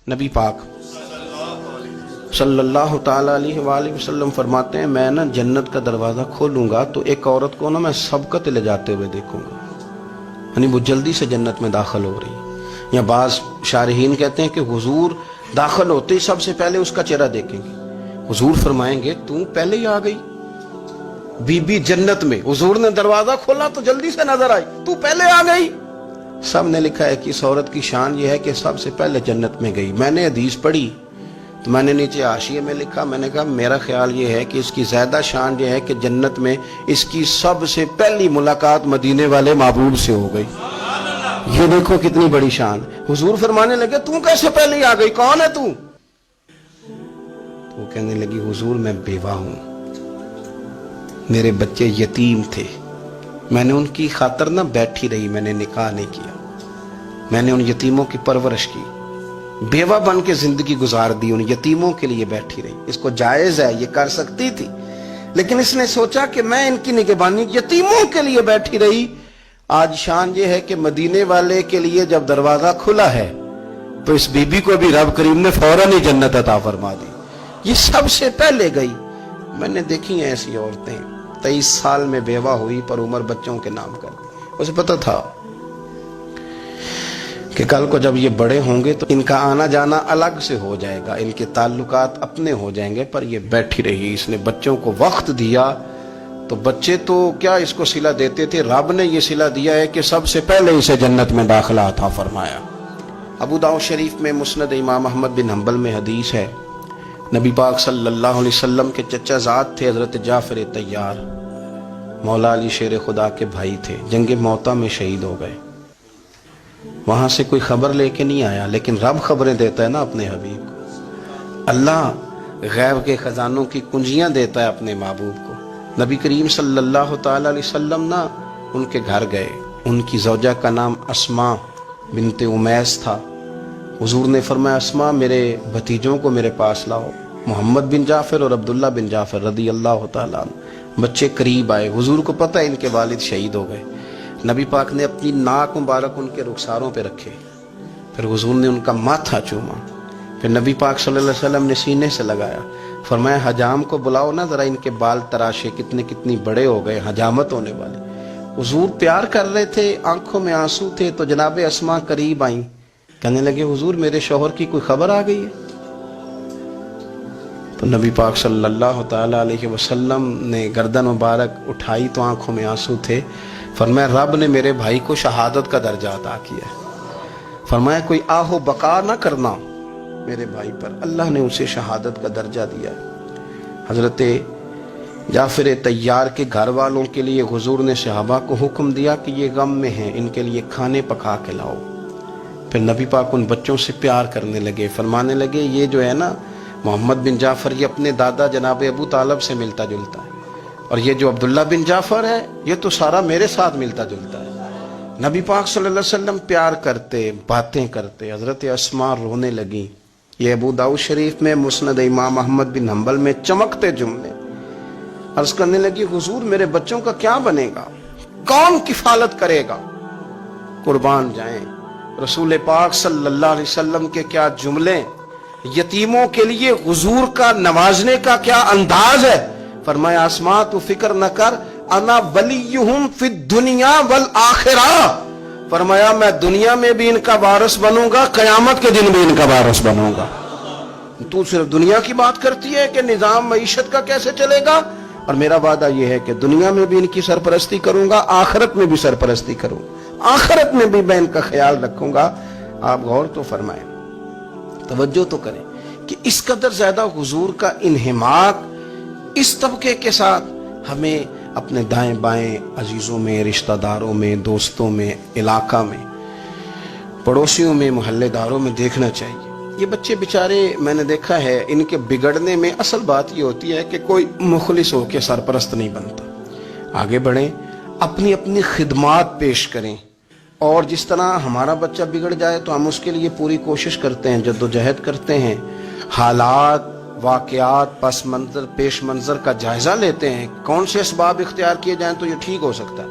نبی پاک صلی اللہ تعالیٰ علیہ وآلہ وسلم فرماتے ہیں میں نا جنت کا دروازہ کھولوں گا تو ایک عورت کو نا میں سبقت لے جاتے ہوئے دیکھوں گا، یعنی وہ جلدی سے جنت میں داخل ہو رہی. یا بعض شارحین کہتے ہیں کہ حضور داخل ہوتے ہی سب سے پہلے اس کا چہرہ دیکھیں گے. حضور فرمائیں گے تو پہلے ہی آ گئی بی بی جنت میں، حضور نے دروازہ کھولا تو جلدی سے نظر آئی، تو پہلے آ گئی. سب نے لکھا ہے کہ اس عورت کی شان یہ ہے کہ سب سے پہلے جنت میں گئی. میں نے حدیث پڑھی تو میں نے نیچے حاشیے میں لکھا، میں نے کہا میرا خیال یہ ہے کہ اس کی زیادہ شان یہ ہے کہ جنت میں اس کی سب سے پہلی ملاقات مدینے والے محبوب سے ہو گئی. یہ دیکھو کتنی بڑی شان. حضور فرمانے لگے تو کیسے پہلے ہی آ گئی، کون ہے تو؟ وہ کہنے لگی حضور میں بیوہ ہوں، میرے بچے یتیم تھے، میں نے ان کی خاطر نہ بیٹھی رہی، میں نے نکاح نہیں کیا، میں نے ان یتیموں کی پرورش کی، بیوہ بن کے زندگی گزار دی، ان یتیموں کے لیے بیٹھی رہی. اس کو جائز ہے، یہ کر سکتی تھی، لیکن اس نے سوچا کہ میں ان کی نگہبانی یتیموں کے لیے بیٹھی رہی. آج شان یہ ہے کہ مدینے والے کے لیے جب دروازہ کھلا ہے تو اس بی بی کو بھی رب کریم نے فوراً ہی جنت عطا فرما دی. یہ سب سے پہلے گئی. میں نے دیکھی ہیں ایسی عورتیں 23 سال میں بیوہ ہوئی پر عمر بچوں کے نام کر دی. اسے پتہ تھا کہ کل کو جب یہ بڑے ہوں گے تو ان کا آنا جانا الگ سے ہو جائے گا، ان کے تعلقات اپنے ہو جائیں گے، پر یہ بیٹھی رہی. اس نے بچوں کو وقت دیا تو بچے تو کیا اس کو صلہ دیتے تھے، رب نے یہ صلہ دیا ہے کہ سب سے پہلے اسے جنت میں داخلہ عطا فرمایا. ابو داؤد شریف میں مسند امام احمد بن حنبل میں حدیث ہے، نبی پاک صلی اللہ علیہ وسلم کے چچا زاد تھے حضرت جعفر طیار، مولا علی شیر خدا کے بھائی تھے، جنگ موتا میں شہید ہو گئے. وہاں سے کوئی خبر لے کے نہیں آیا، لیکن رب خبریں دیتا ہے نا اپنے حبیب کو. اللہ غیب کے خزانوں کی کنجیاں دیتا ہے اپنے محبوب کو. نبی کریم صلی اللہ تعالی علیہ وسلم نا ان کے گھر گئے. ان کی زوجہ کا نام اسماء بنت امیس تھا. حضور نے فرمایا اسماء میرے بھتیجوں کو میرے پاس لاؤ، محمد بن جعفر اور عبداللہ بن جعفر رضی اللہ تعالیٰ عنہ. بچے قریب آئے. حضور کو پتہ ہے ان کے والد شہید ہو گئے. نبی پاک نے اپنی ناک مبارک ان کے رخساروں پہ رکھے، پھر حضور نے ان کا ماتھا چوما، پھر نبی پاک صلی اللہ علیہ وسلم نے سینے سے لگایا، فرمایا حجام کو بلاؤ نا ذرا، ان کے بال تراشے، کتنی بڑے ہو گئے، حجامت ہونے والے. حضور پیار کر رہے تھے، آنکھوں میں آنسو تھے، تو جناب اسماء قریب آئیں، کہنے لگے حضور میرے شوہر کی کوئی خبر آ گئی ہے؟ تو نبی پاک صلی اللہ تعالی علیہ وسلم نے گردن مبارک اٹھائی تو آنکھوں میں آنسو تھے. فرمایا رب نے میرے بھائی کو شہادت کا درجہ عطا کیا ہے. فرمایا کوئی آہ و بقا نہ کرنا میرے بھائی پر، اللہ نے اسے شہادت کا درجہ دیا ہے. حضرت جعفر طیار کے گھر والوں کے لیے حضور نے صحابہ کو حکم دیا کہ یہ غم میں ہیں، ان کے لیے کھانے پکا کے لاؤ. پھر نبی پاک ان بچوں سے پیار کرنے لگے، فرمانے لگے یہ جو ہے نا محمد بن جعفر یہ اپنے دادا جناب ابو طالب سے ملتا جلتا ہے، اور یہ جو عبداللہ بن جعفر ہے یہ تو سارا میرے ساتھ ملتا جلتا ہے. نبی پاک صلی اللہ علیہ وسلم پیار کرتے، باتیں کرتے. حضرت اسماء رونے لگیں. یہ ابو داؤد شریف میں مسند امام احمد بن حنبل میں چمکتے جملے. عرض کرنے لگی حضور میرے بچوں کا کیا بنے گا، کون کفالت کرے گا؟ قربان جائیں رسول پاک صلی اللہ علیہ وسلم کے کیا جملے، یتیموں کے لیے حضور کا نوازنے کا کیا انداز ہے. فرمایا اسماء تو فکر نہ کر، انا ولیہم فی الدنیا والآخرہ. فرمایا میں دنیا میں بھی ان کا وارث بنوں گا، قیامت کے دن بھی ان کا وارث بنوں گا. تو صرف دنیا کی بات کرتی ہے کہ نظام معیشت کا کیسے چلے گا، اور میرا وعدہ یہ ہے کہ دنیا میں بھی ان کی سرپرستی کروں گا، آخرت میں بھی سرپرستی کروں گا، آخرت میں بھی میں ان کا خیال رکھوں گا. آپ غور تو فرمائیں، توجہ تو کریں کہ اس قدر زیادہ حضور کا انہماک اس طبقے کے ساتھ ہمیں اپنے دائیں بائیں عزیزوں میں، رشتہ داروں میں، دوستوں میں، علاقہ میں، پڑوسیوں میں، محلے داروں میں دیکھنا چاہیے. یہ بچے بیچارے میں نے دیکھا ہے ان کے بگڑنے میں اصل بات یہ ہوتی ہے کہ کوئی مخلص ہو کے سرپرست نہیں بنتا. آگے بڑھیں، اپنی اپنی خدمات پیش کریں، اور جس طرح ہمارا بچہ بگڑ جائے تو ہم اس کے لیے پوری کوشش کرتے ہیں، جدوجہد کرتے ہیں، حالات، واقعات، پس منظر، پیش منظر کا جائزہ لیتے ہیں، کون سے اسباب اختیار کیے جائیں تو یہ ٹھیک ہو سکتا ہے.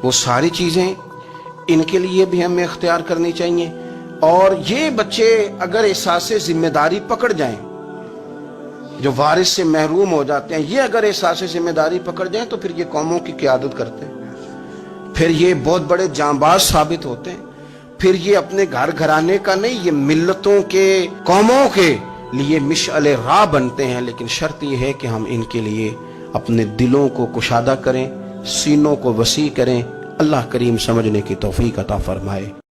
وہ ساری چیزیں ان کے لیے بھی ہمیں اختیار کرنی چاہیے. اور یہ بچے اگر احساس ذمہ داری پکڑ جائیں، جو وارث سے محروم ہو جاتے ہیں، یہ اگر احساس ذمہ داری پکڑ جائیں تو پھر یہ قوموں کی قیادت کرتے ہیں، پھر یہ بہت بڑے جانباز ثابت ہوتے ہیں، پھر یہ اپنے گھر گھرانے کا نہیں، یہ ملتوں کے، قوموں کے لیے مشعل راہ بنتے ہیں۔ لیکن شرط یہ ہے کہ ہم ان کے لیے اپنے دلوں کو کشادہ کریں، سینوں کو وسیع کریں۔ اللہ کریم سمجھنے کی توفیق عطا فرمائے۔